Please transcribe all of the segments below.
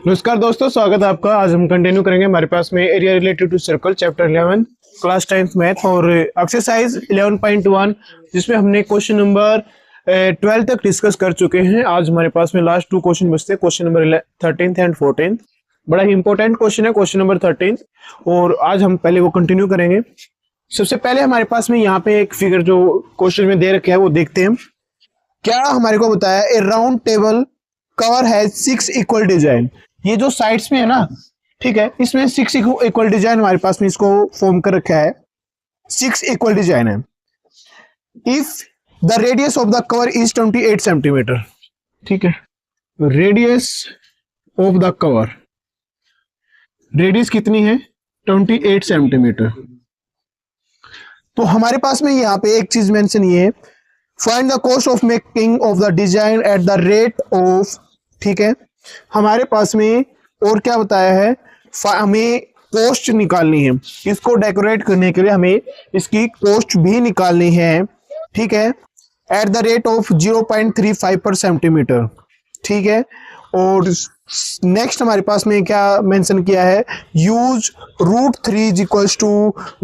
नमस्कार दोस्तों, स्वागत है आपका। आज हम कंटिन्यू करेंगे हमारे पास में area related to circle chapter 11 class 10th math और एक्सरसाइज 11.1 जिसमें हमने क्वेश्चन नंबर 12 तक डिस्कस कर चुके हैं। आज हमारे पास में लास्ट 2 क्वेश्चन बचते हैं, question number 13th and 14th। बड़ा ही इंपॉर्टेंट क्वेश्चन है क्वेश्चन नंबर 13 और आज हम पहले वो कंटिन्यू करेंगे। सबसे पहले हमारे पास में यहाँ पे एक फिगर जो क्वेश्चन में दे रखे है वो देखते हैं। क्या हमारे को बताया, a round table cover has 6 equal design. ये जो साइड्स में है ना, ठीक है, इसमें 6 इक्वल डिजाइन हमारे पास में इसको फॉर्म कर रखा है। 6 इक्वल डिजाइन है। If the radius of the cover is 28 centimetre, ठीक है, radius of the cover, radius कितनी है 28 सेंटीमीटर। तो हमारे पास में यहाँ पे एक चीज मेंशन ये है, find the cost of making of the design at the rate of, ठीक है, हमारे पास में और क्या बताया है, हमें कॉस्ट निकालनी है। इसको डेकोरेट करने के लिए हमें इसकी कॉस्ट भी निकालनी है, ठीक है, एट द रेट ऑफ 0.35 पर सेंटीमीटर, ठीक है। और नेक्स्ट हमारे पास में क्या मेंशन किया है, यूज √3 इज इक्वल्स टू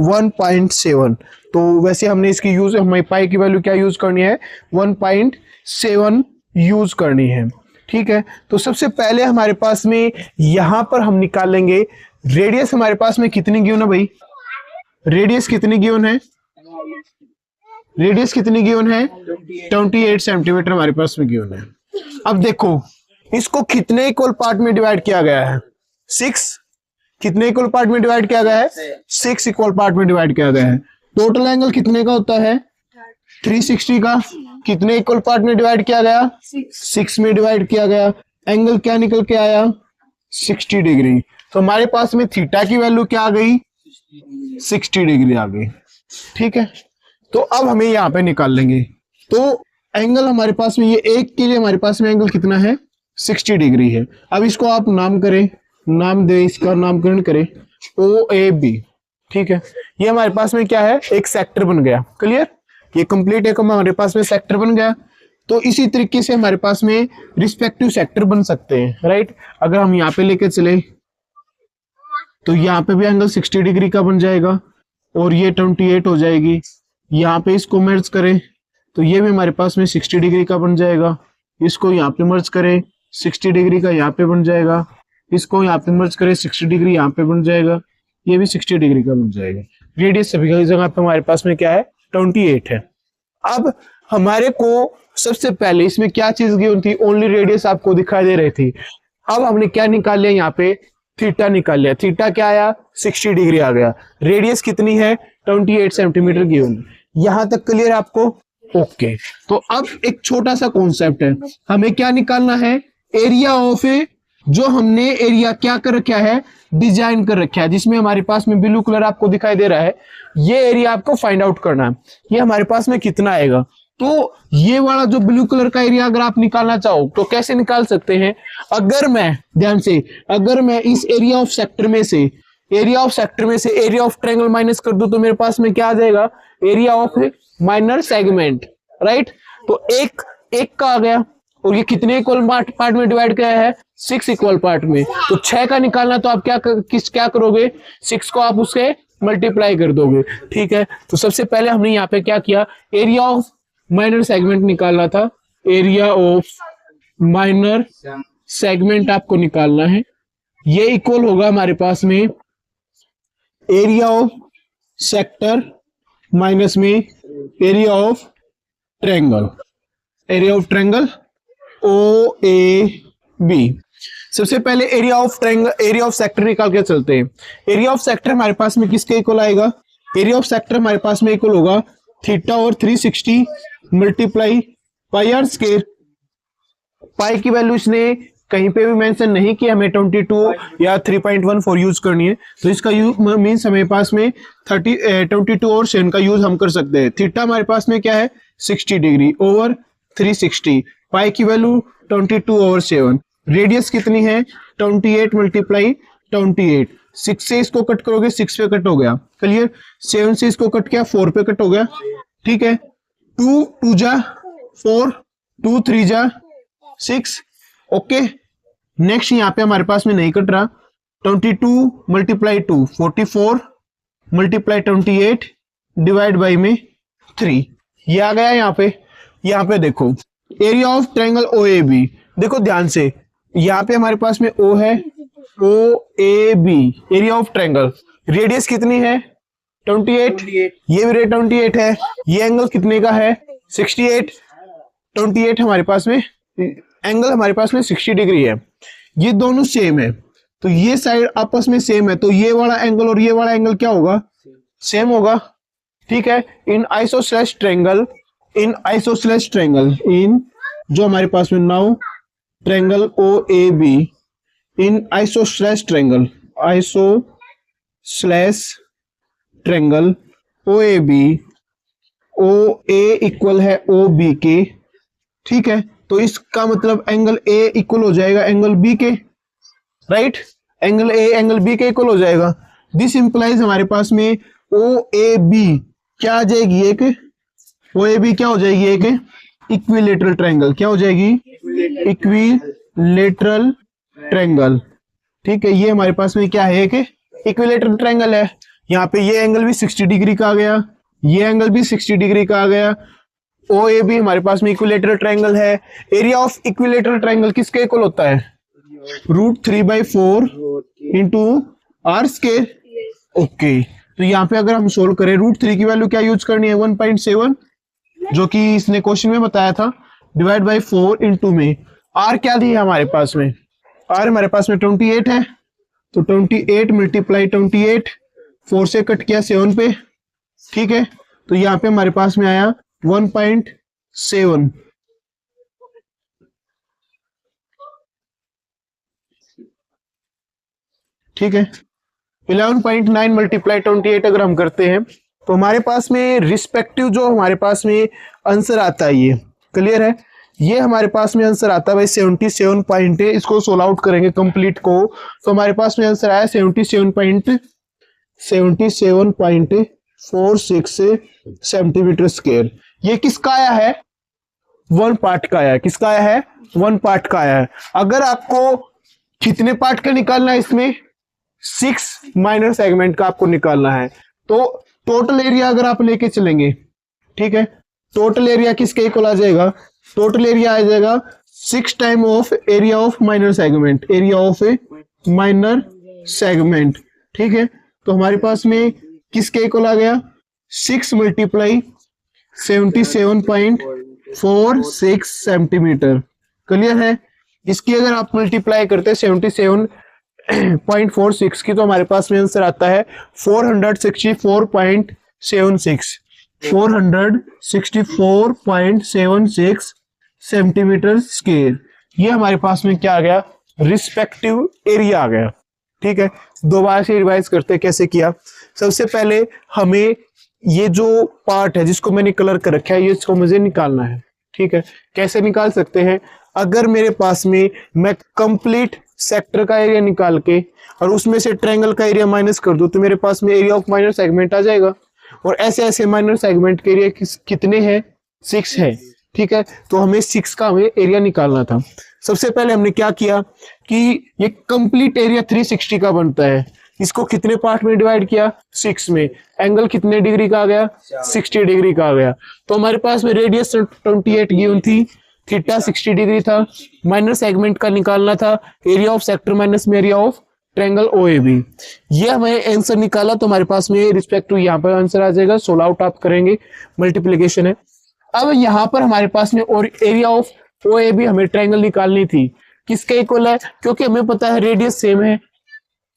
1.7। तो वैसे हमने इसकी यूज, हमें पाई की वैल्यू क्या यूज करनी है, 1.7 यूज करनी है, ठीक है। तो सबसे पहले हमारे पास में यहां पर हम निकालेंगे रेडियस। हमारे पास में कितनी गिवन है भाई, रेडियस कितनी गिवन है, रेडियस कितनी गिवन है 28 सेंटीमीटर हमारे पास में गिवन है। अब देखो इसको कितने इक्वल पार्ट में डिवाइड किया गया है, 6। कितने इक्वल पार्ट में डिवाइड किया गया है, 6 इक्वल पार्ट में डिवाइड किया गया है। टोटल एंगल कितने का होता है 360 का। कितने इक्वल पार्ट में डिवाइड किया गया, 6 में डिवाइड किया गया। एंगल क्या निकल के आया 60 डिग्री। तो हमारे पास में थीटा की वैल्यू क्या आ गई 60 डिग्री आ गई, ठीक है। तो अब हमें यहाँ पे निकाल लेंगे। तो एंगल हमारे पास में ये एक के लिए हमारे पास में एंगल कितना है 60 डिग्री है। अब इसको आप नाम करें, नाम दे, इसका नामकरण करें OAB, ठीक है। ये हमारे पास में क्या है, एक सेक्टर बन गया। क्लियर, ये कंप्लीट एक हमारे पास में सेक्टर बन गया। तो इसी तरीके से हमारे पास में रिस्पेक्टिव सेक्टर बन सकते हैं, राइट। अगर हम यहाँ पे लेके चले तो यहाँ पे भी एंगल 60 डिग्री का बन जाएगा और ये 28 हो जाएगी। यहाँ पे इसको मर्ज करें तो ये भी हमारे पास में 60 डिग्री का बन जाएगा। इसको यहाँ पे मर्ज करें 60 डिग्री का यहाँ पे बन जाएगा। इसको यहाँ पे मर्ज करें 60 डिग्री यहाँ पे बन जाएगा। ये भी 60 डिग्री का बन जाएगा। रेडियस सभी जगह पे हमारे पास में क्या है 28 है। अब हमारे को सबसे पहले इसमें क्या चीज गिवन थी, ओनली रेडियस आपको दिखाई दे रही थी। अब हमने क्या निकाल लिया, यहाँ पे थीटा निकाल लिया। थीटा क्या आया 60 डिग्री आ गया। रेडियस कितनी है 28 सेंटीमीटर गिवन। यहां तक क्लियर आपको, ओके। तो अब एक छोटा सा कॉन्सेप्ट है, हमें क्या निकालना है, एरिया ऑफ ए, जो हमने एरिया क्या कर रखा है, डिजाइन कर रखा है, जिसमें हमारे पास में ब्लू कलर आपको दिखाई दे रहा है। ये एरिया आपको फाइंड आउट करना है, ये हमारे पास में कितना आएगा। तो ये वाला जो ब्लू कलर का एरिया अगर आप निकालना चाहो तो कैसे निकाल सकते हैं, अगर मैं ध्यान से, अगर मैं इस एरिया ऑफ सेक्टर में से, एरिया ऑफ सेक्टर में से एरिया ऑफ ट्रायंगल माइनस कर दूं तो मेरे पास में क्या आ जाएगा, area of minor segment, right. तो एक का आ गया और ये कितने इक्वल पार्ट में डिवाइड किया है 6 इक्वल पार्ट में। तो 6 का निकालना तो आप क्या करोगे, 6 को आप उसके मल्टीप्लाई कर दोगे, ठीक है। तो सबसे पहले हमने यहाँ पे क्या किया, एरिया ऑफ माइनर सेगमेंट निकालना था। एरिया ऑफ माइनर सेगमेंट आपको निकालना है। ये इक्वल होगा हमारे पास में एरिया ऑफ सेक्टर माइनस में area of triangle, area of triangle OAB। सबसे पहले area of triangle, area of sector निकाल के चलते हैं। एरिया ऑफ सेक्टर हमारे पास में किसके इक्वल आएगा, एरिया ऑफ सेक्टर हमारे पास में इक्वल होगा थीटा और 360 मल्टीप्लाई पाई आर स्क्वायर। पाई की वैल्यू इसने कहीं पे भी मेंशन नहीं किया, हमें 22 या 3.14 यूज करनी है। तो इसका यूज मीन्स हमेरे पास में 22 और 7 का यूज हम कर सकते हैं। थीटा हमारे पास में क्या है 60 डिग्री ओवर 360। पाई की वैल्यू 22 ओवर 7। रेडियस कितनी है 28 मल्टीप्लाई 28। 6 से इसको कट करोगे 6 पे कट हो गया, क्लियर। 7 से इसको कट किया 4 पे कट हो गया, ठीक है। 2 2 जा 4, 2 3 जा 6, ओके। नेक्स्ट यहाँ पे हमारे पास में नहीं कट रहा, 22 मल्टीप्लाई 2 44 मल्टीप्लाई 28 डिवाइड बाई में 3, ये आ गया यहाँ पे देखो area of triangle O A B. देखो ध्यान से, यहाँ पे हमारे पास में ओ है, O A B area of triangle, radius कितनी है 28, ये भी रेट 28 है, ये एंगल कितने का है 68, 28 हमारे पास में एंगल हमारे पास में 60 डिग्री है, ये दोनों सेम है, तो ये साइड आपस में सेम है, तो ये वाला एंगल और ये वाला एंगल क्या होगा, सेम होगा। ठीक है, इन आइसोसेलेस ट्रायंगल, इन जो हमारे पास में now triangle O A B, in isosceles triangle O A B, O A equal है ओ बी के। ठीक है, तो इसका मतलब एंगल ए इक्वल हो जाएगा एंगल बी के, right, angle A angle B के इक्वल हो जाएगा। दिस इंप्लाइज हमारे पास में ओ ए बी क्या आ जाएगी, एक ओ ए बी क्या हो जाएगी, एक इक्विलेटरल ट्रायंगल, क्या हो जाएगी इक्विलेटरल ट्रायंगल। ठीक है, ये हमारे पास में क्या है, एक इक्विलेटरल ट्रायंगल है। यहाँ पे ये एंगल भी 60 डिग्री का आ गया, ये एंगल भी 60 डिग्री का आ गया, ओ ए बी हमारे पास में इक्विलेटरल ट्रायंगल है। एरिया ऑफ इक्विलेटरल ट्रायंगल किसके इक्वल होता है, √3/4 इंटू आर स्क्वायर। ओके, तो यहाँ पे अगर हम सोल्व करें √3 की वैल्यू क्या यूज करनी है 1.7, जो कि इसने क्वेश्चन में बताया था, डिवाइड बाई 4 इंटू में आर क्या दी है हमारे पास में, आर हमारे पास में 28 है, तो 28 मल्टीप्लाई 28, 4 से कट किया 7 पे। ठीक है, तो यहाँ पे हमारे पास में आया 1.7। ठीक है, 11.9 मल्टीप्लाई 28 अगर हम करते हैं तो हमारे पास में रिस्पेक्टिव जो हमारे पास में आंसर आता है, ये क्लियर है, ये हमारे पास में आंसर आता है भाई 77 पॉइंट, इसको सोल्व आउट करेंगे कंप्लीट को, तो हमारे पास में आंसर आया 77.46 सेंटीमीटर स्क्वायर। ये किसका आया है, वन पार्ट का आया है, किसका आया है, वन पार्ट का आया है। अगर आपको कितने पार्ट का निकालना है, इसमें 6 माइनर सेगमेंट का आपको निकालना है, तो टोटल एरिया अगर आप लेके चलेंगे, ठीक है, टोटल एरिया किसके इक्वल आ जाएगा, टोटल एरिया आ जाएगा 6 time of area of minor segment, area of A minor segment. ठीक है, तो हमारे पास में किसके इक्वल आ गया 6 मल्टीप्लाई 77.46 सेंटीमीटर। क्लियर है, इसकी अगर आप मल्टीप्लाई करते हैं 77.46 की, तो हमारे पास में आंसर आता है 464.76 सेंटीमीटर स्क्वायर। ये हमारे पास में क्या आ गया, रिस्पेक्टिव एरिया आ गया। ठीक है, दोबारा से रिवाइज करते हैं कैसे किया। सबसे पहले हमें ये जो पार्ट है जिसको मैंने कलर कर रखा है, ये इसको मुझे निकालना है। ठीक है, कैसे निकाल सकते हैं, अगर मेरे पास में मैं कंप्लीट सेक्टर का एरिया निकाल के और उसमें से ट्रायंगल का एरिया माइनस कर दूं, तो मेरे पास में एरिया ऑफ माइनर सेगमेंट आ जाएगा। और ऐसे ऐसे माइनर सेगमेंट के एरिया कितने हैं, 6 है। ठीक है, तो हमें 6 का हमें एरिया निकालना था। सबसे पहले हमने क्या किया कि ये कंप्लीट एरिया 360 का बनता है, इसको कितने पार्ट में डिवाइड किया, 6 में। एंगल कितने डिग्री का आ गया, 60 डिग्री का आ गया। तो हमारे पास में रेडियस 28 गिवन थी, थीटा 60 डिग्री था, माइनर सेगमेंट का निकालना था, एरिया ऑफ सेक्टर माइनस में एरिया ऑफ ट्रायंगल ओएबी। ये हमें आंसर निकाला, तो हमारे पास में रिस्पेक्ट टू यहाँ पर आंसर आ जाएगा। सोल्व आउट आप करेंगे, मल्टीप्लीकेशन है। अब यहाँ पर हमारे पास में और एरिया ऑफ ओएबी हमें ट्रायंगल निकालनी थी, किसके इक्वल है, क्योंकि हमें पता है रेडियस सेम है,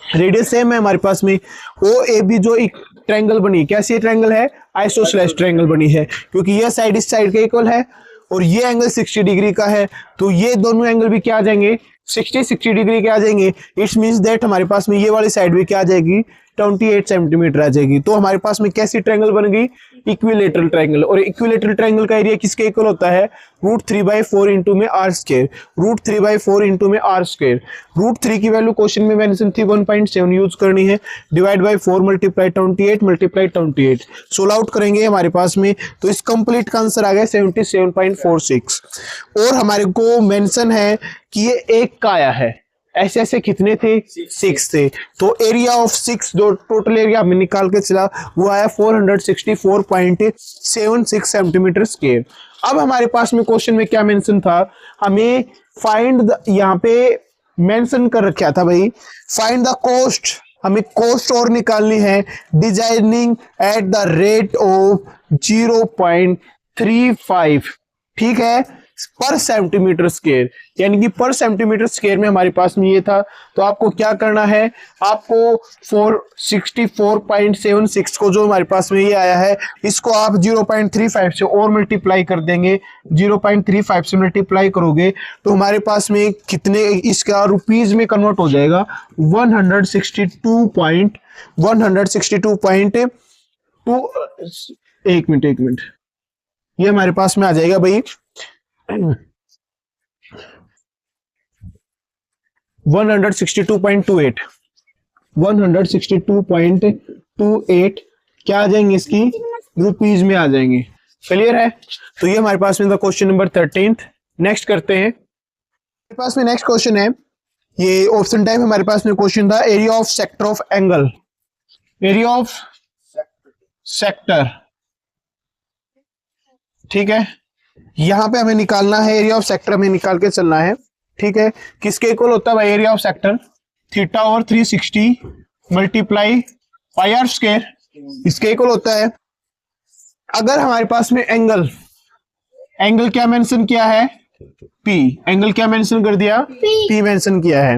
रेडियस सेम है हमारे पास में। ओएबी जो एक ट्रायंगल बनी, कैसी ट्रायंगल है, आइसोसेलेस ट्रायंगल बनी है, क्योंकि यह साइड इस साइड के इक्वल है और ये एंगल 60 डिग्री का है, तो ये दोनों एंगल भी क्या आ जाएंगे, 60 डिग्री के आ जाएंगे। इट्स मींस दैट हमारे पास में ये वाली साइड भी क्या आ जाएगी, 28 सेंटीमीटर आ जाएगी। तो हमारे पास में कैसी ट्रायंगल बन गई, इक्विलेटरल ट्रायंगल। और इक्विलेटरल ट्रायंगल का एरिया किसके इक्वल होता है, √3/4 इंटू में आर स्क्वायर, √3/4 इंटू में आर स्क्वायर। √3 की वैल्यू क्वेश्चन में मेंशन थी 1.7 यूज करनी है, divide by 4 multiply 28 solve out करेंगे हमारे पास में, तो इस कंप्लीट का आंसर आ गया 77.46। और हमारे को मेंशन है कि ये एक का आया है, ऐसे ऐसे कितने थे? 6 थे। तो एरिया ऑफ 6 जो टोटल एरिया हमें निकाल के चला वो आया 464.76 सेंटीमीटर स्क्वायर। अब हमारे पास में क्वेश्चन में क्या मेंशन था, हमें फाइंड यहाँ पे मेंशन कर रखा था भाई, फाइंड द कॉस्ट, हमें कॉस्ट और निकालनी है designing at the rate of 0.35, ठीक है, पर सेंटीमीटर स्क्वायर, यानी कि पर सेंटीमीटर स्क्वायर में हमारे पास में ये था। तो आपको क्या करना है, आपको 464.76 को जो हमारे पास में ये आया है इसको आप 0.35 से और मल्टीप्लाई कर देंगे, 0.35 से मल्टीप्लाई करोगे तो हमारे पास में कितने, इसका रुपीज में कन्वर्ट हो जाएगा 162.2, एक मिनट, ये हमारे पास में आ जाएगा भाई 162.28 क्या आ जाएंगे, इसकी रुपीज में आ जाएंगे। क्लियर है? तो ये हमारे पास में था क्वेश्चन नंबर 13। नेक्स्ट करते हैं, हमारे पास में नेक्स्ट क्वेश्चन है, ये ऑप्शन टाइप हमारे पास में क्वेश्चन था area of sector of angle, area of sector, ठीक है, यहां पे हमें निकालना है एरिया ऑफ सेक्टर, हमें निकाल के चलना है, ठीक है। किसके इक्वल होता है भाई एरिया ऑफ सेक्टर, थीटा और 360 मल्टीप्लाई पाई आर स्क्वायर, इसके इक्वल होता है। अगर हमारे पास में एंगल क्या मेंशन किया है, P, एंगल क्या मेंशन कर दिया, P मेंशन किया है।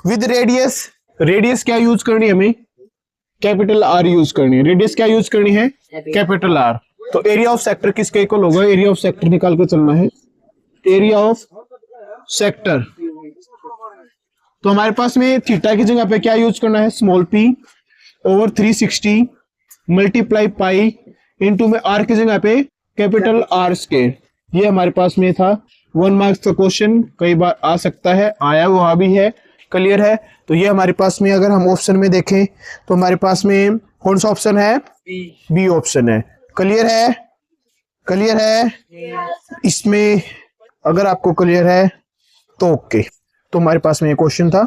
विद रेडियस क्या यूज करनी है हमें, कैपिटल R यूज करनी है, रेडियस क्या यूज करनी है, कैपिटल R। तो एरिया ऑफ सेक्टर किसके इक्वल होगा, एरिया ऑफ सेक्टर निकाल के चलना है, एरिया ऑफ सेक्टर। तो हमारे पास में थीटा की जगह पे क्या यूज करना है, small p over 360 multiply pi into में r की जगह पे कैपिटल R स्क्वायर। ये हमारे पास में था 1 मार्क्स का क्वेश्चन, कई बार आ सकता है, आया हुआ भी है। क्लियर है? तो ये हमारे पास में अगर हम ऑप्शन में देखें तो हमारे पास में कौन सा ऑप्शन है, बी ऑप्शन है। क्लियर है? क्लियर है? इसमें अगर आपको क्लियर है तो ओके। तो हमारे पास में ये क्वेश्चन था।